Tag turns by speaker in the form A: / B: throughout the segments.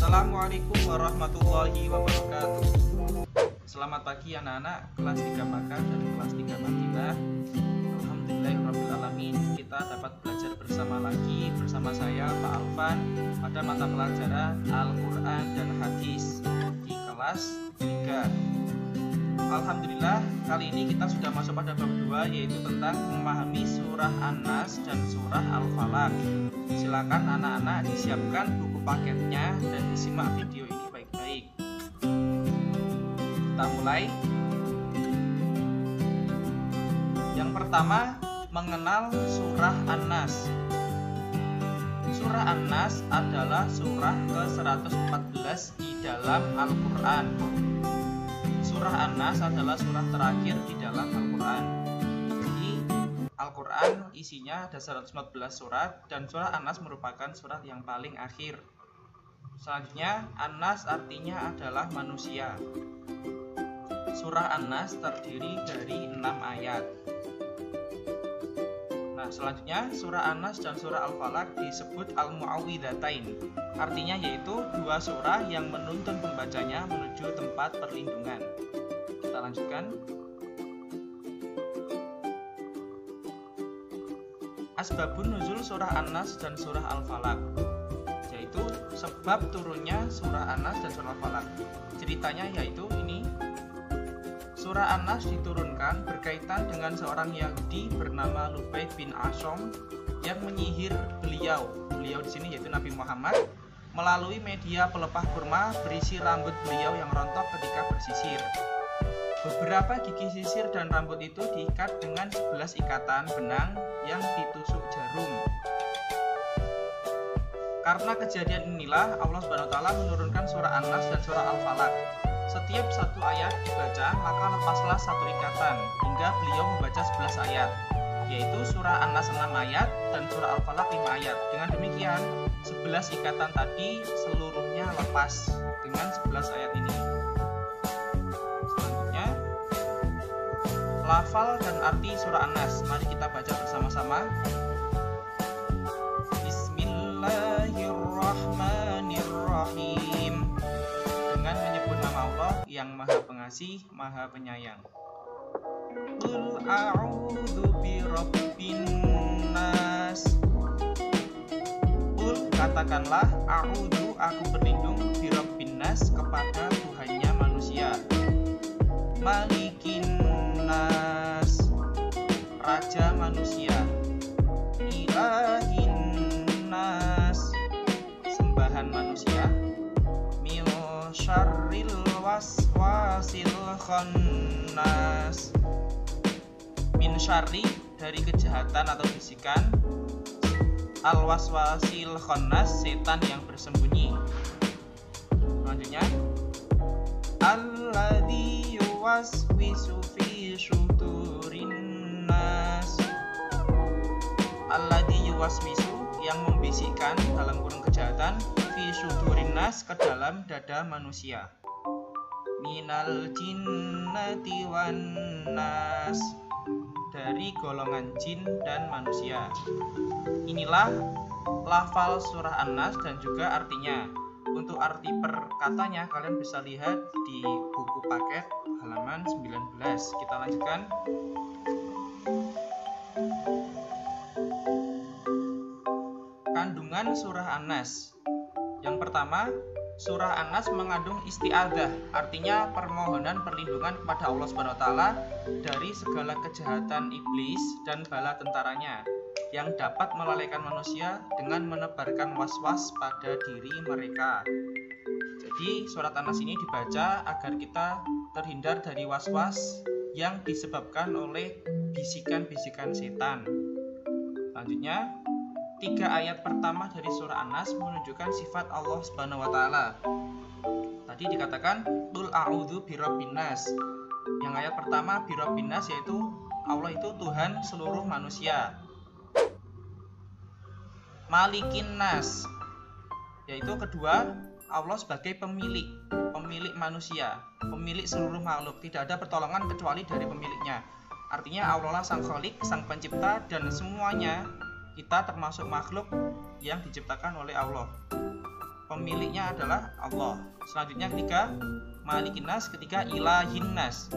A: Assalamualaikum warahmatullahi wabarakatuh. Selamat pagi anak-anak kelas 3 Makkah dan kelas 3 Madinah. Alhamdulillahirrahmanirrahim. Kita dapat belajar bersama lagi bersama saya Pak Alvan pada mata pelajaran Al-Quran dan Hadis di kelas 3. Alhamdulillah, kali ini kita sudah masuk pada bab 2, yaitu tentang memahami surah An-Nas dan surah Al-Falaq. Silakan anak-anak disiapkan buku paketnya dan disimak video ini baik-baik. Kita mulai. Yang pertama, mengenal surah An-Nas. Surah An-Nas adalah surah ke-114 di dalam Al-Quran. Surah An-Nas adalah surah terakhir di dalam Al-Quran. Jadi Al-Quran isinya ada 114 surat dan surah An-Nas merupakan surat yang paling akhir. Selanjutnya, An-Nas artinya adalah manusia. Surah An-Nas terdiri dari 6 ayat. Nah, selanjutnya surah An-Nas dan surah Al-Falaq disebut Al-Mu'awwidzatain. Artinya yaitu dua surah yang menuntun pembacanya menuju tempat perlindungan. Kita lanjutkan. Asbabun nuzul surah An-Nas dan surah Al-Falaq, yaitu sebab turunnya surah An-Nas dan surah Al-Falaq. Ceritanya yaitu ini. Surah An-Nas diturunkan berkaitan dengan seorang Yahudi bernama Lubaid bin Asyam yang menyihir beliau di sini yaitu Nabi Muhammad, melalui media pelepah kurma berisi rambut beliau yang rontok ketika bersisir. Beberapa gigi sisir dan rambut itu diikat dengan 11 ikatan benang yang ditusuk jarum. Karena kejadian inilah Allah SWT menurunkan surah An-Nas dan surah Al-Falaq. Setiap satu ayat dibaca, maka lepaslah satu ikatan hingga beliau membaca 11 ayat, yaitu surah An-Nas 6 ayat dan surah Al-Falaq 5 ayat. Dengan demikian, 11 ikatan tadi seluruhnya lepas dengan 11 ayat ini. Selanjutnya, lafal dan arti surah An-Nas. Mari kita baca bersama-sama. Bismillahirrahmanirrahim. Dengan menyebut nama Allah yang Maha Pengasih, Maha Penyayang. Qul a'udzu birabbin nas. Qul, katakanlah, a'udzu, aku berlindung, birabbin nas, kepada Tuhannya manusia. Malikin nas, raja manusia. Ilahin nas, sembahan manusia. Min syarril waswasil khannas. Min syarri, dari kejahatan atau bisikan. Al waswasil khannas, setan yang bersembunyi. Selanjutnya, alladzi yuwaswisu fi syuturin nas. Alladzi yuwaswisu, yang membisikkan dalam kurung kejahatan, fi syuturin nas, ke dalam dada manusia. Minal jinnati wan nas, dari golongan jin dan manusia. Inilah lafal surah An-Nas dan juga artinya. Untuk arti per katanya kalian bisa lihat di buku paket halaman 19. Kita lanjutkan. Kandungan surah An-Nas. Yang pertama, surah An-Nas mengandung isti'adzah, artinya permohonan perlindungan kepada Allah SWT dari segala kejahatan iblis dan bala tentaranya yang dapat melalaikan manusia dengan menebarkan was-was pada diri mereka. Jadi surat An-Nas ini dibaca agar kita terhindar dari was-was yang disebabkan oleh bisikan-bisikan setan. Selanjutnya, 3 ayat pertama dari surah An-Nas menunjukkan sifat Allah Subhanahu wa taala. Tadi dikatakan qul a'udzu birabbin nas. Yang ayat pertama birabbin nas, yaitu Allah itu Tuhan seluruh manusia. Malikin nas, yaitu kedua Allah sebagai pemilik manusia, pemilik seluruh makhluk. Tidak ada pertolongan kecuali dari pemiliknya. Artinya Allah lah sang khalik, sang pencipta, dan semuanya kita termasuk makhluk yang diciptakan oleh Allah. pemiliknya adalah Allah. Selanjutnya ketiga, Malikin Nas, ketiga Ilahin Nas,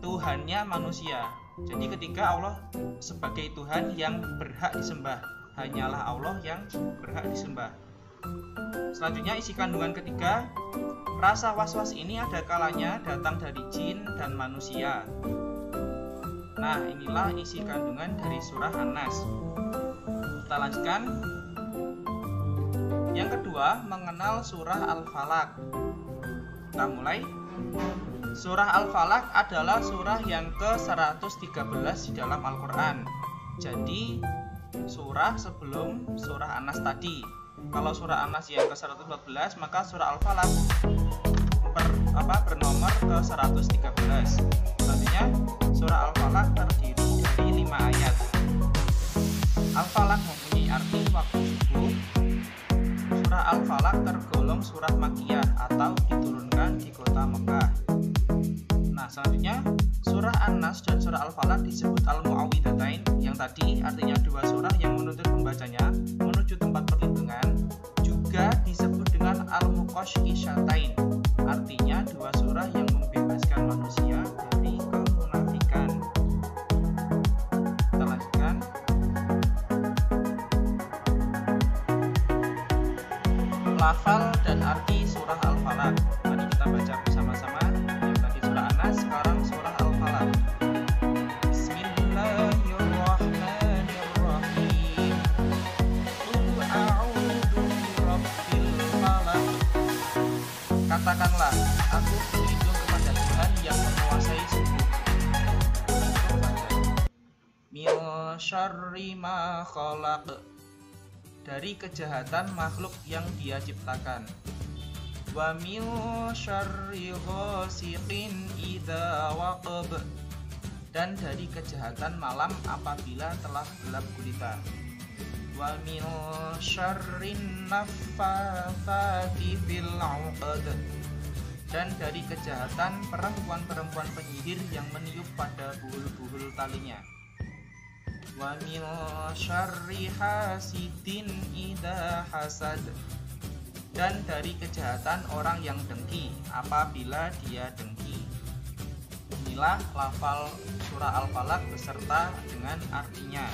A: Tuhannya manusia. Jadi ketiga, Allah sebagai Tuhan yang berhak disembah, hanyalah Allah yang berhak disembah. Selanjutnya isi kandungan ketiga, rasa was-was ini ada kalanya datang dari jin dan manusia. Nah, inilah isi kandungan dari surah An-Nas. Kita lanjutkan. Yang kedua, mengenal surah Al-Falaq. Kita mulai. Surah Al-Falaq adalah surah yang ke-113 di dalam Al-Quran. Jadi, surah sebelum surah An-Nas tadi. Kalau surah An-Nas yang ke-114, maka surah Al-Falaq bernomor ke-113. Selanjutnya, surah Al-Falaq terdiri dari 5 ayat. Al-Falaq mempunyai arti waktu subuh. Surah Al-Falaq tergolong surah Makkiyah atau diturunkan di kota Mekah. Nah, selanjutnya surah An-Nas dan surah Al-Falaq disebut Al-Mu'awwidhatain, yang tadi artinya dua surah yang menuntut pembacanya menuju tempat perlindungan. Juga disebut dengan Al-Muqashqishatain, artinya dua surah yang membebaskan manusia dari kemunafikan. Kita lanjutkan. Lafal dan arti surah Al-Falaq. Mari kita baca bersama-sama. Yang tadi surah An-Nas, sekarang surah Al-Falaq. Bismillahirrahmanirrahim. Qul a'udzu birabbil falaq. Katakanlah, aku berlindung kepada Tuhan yang menguasai subuh. Min syarri ma khalaq, dari kejahatan makhluk yang Dia ciptakan. Wa min syarri ghasiqin idza waqab, dan dari kejahatan malam apabila telah gelap gulita. Wa min syarrin naffatsati fil 'uqad, dan dari kejahatan perempuan-perempuan penyihir yang meniup pada buhul-buhul talinya. Wa min syarri hasidin idza hasad, dan dari kejahatan orang yang dengki apabila dia dengki. Inilah lafal surah Al-Falaq beserta dengan artinya.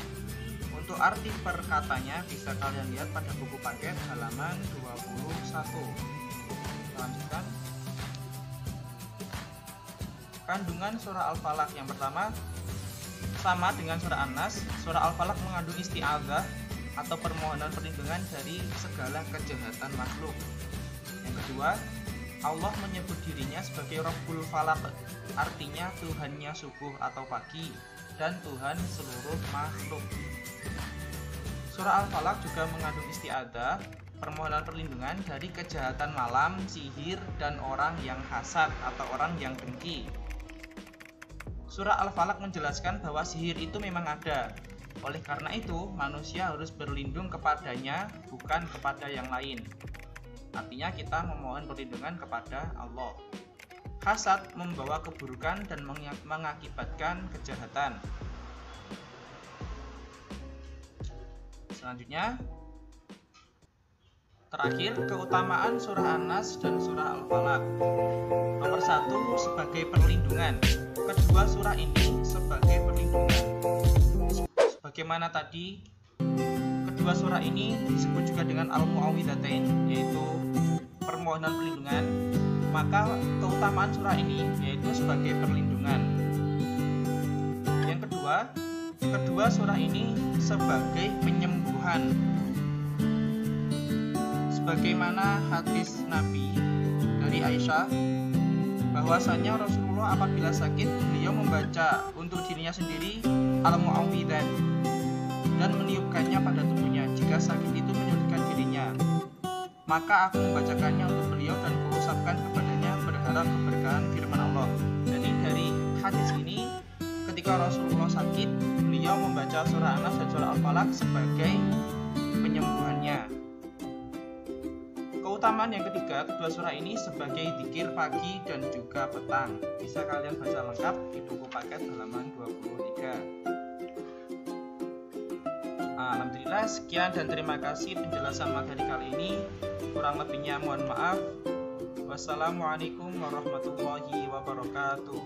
A: Untuk arti per katanya bisa kalian lihat pada buku paket halaman 21. Lanjutkan. Kandungan surah Al-Falaq yang pertama, sama dengan surah An-Nas, surah Al-Falaq mengandung isti'adzah atau permohonan perlindungan dari segala kejahatan makhluk. Yang kedua, Allah menyebut dirinya sebagai Rabbul Falaq, artinya Tuhannya subuh atau pagi dan Tuhan seluruh makhluk. Surah Al-Falaq juga mengandung isti'adzah, permohonan perlindungan dari kejahatan malam, sihir, dan orang yang hasad atau orang yang dengki. Surah Al-Falaq menjelaskan bahwa sihir itu memang ada. Oleh karena itu, manusia harus berlindung kepadanya, bukan kepada yang lain. Artinya kita memohon perlindungan kepada Allah. Hasad membawa keburukan dan mengakibatkan kejahatan. Selanjutnya, terakhir, keutamaan surah An-Nas dan surah Al-Falaq. Nomor 1, sebagai perlindungan. Kedua surah ini sebagai perlindungan. Sebagaimana tadi, kedua surah ini disebut juga dengan Al-Mu'awwidhatain, yaitu permohonan perlindungan. Maka keutamaan surah ini yaitu sebagai perlindungan. Yang kedua surah ini sebagai penyembuhan. Sebagaimana hadis Nabi dari Aisyah, bahwasanya Rasulullah apabila sakit, beliau membaca untuk dirinya sendiri Al-Mu'awwidhat dan meniupkannya pada tubuhnya jika sakit itu menyulitkan dirinya. Maka aku membacakannya untuk beliau dan kuusapkan kepadanya berharap keberkahan firman Allah. Jadi dari hadis ini, ketika Rasulullah sakit, beliau membaca surah An-Nas dan surah Al-Falaq sebagai penyembuhannya. Keutamaan yang ketiga, kedua surah ini sebagai dzikir pagi dan juga petang. Bisa kalian baca lengkap di buku paket halaman 23. Alhamdulillah. ta'ala, sekian dan terima kasih penjelasan materi kali ini. Kurang lebihnya mohon maaf. Wassalamualaikum warahmatullahi wabarakatuh.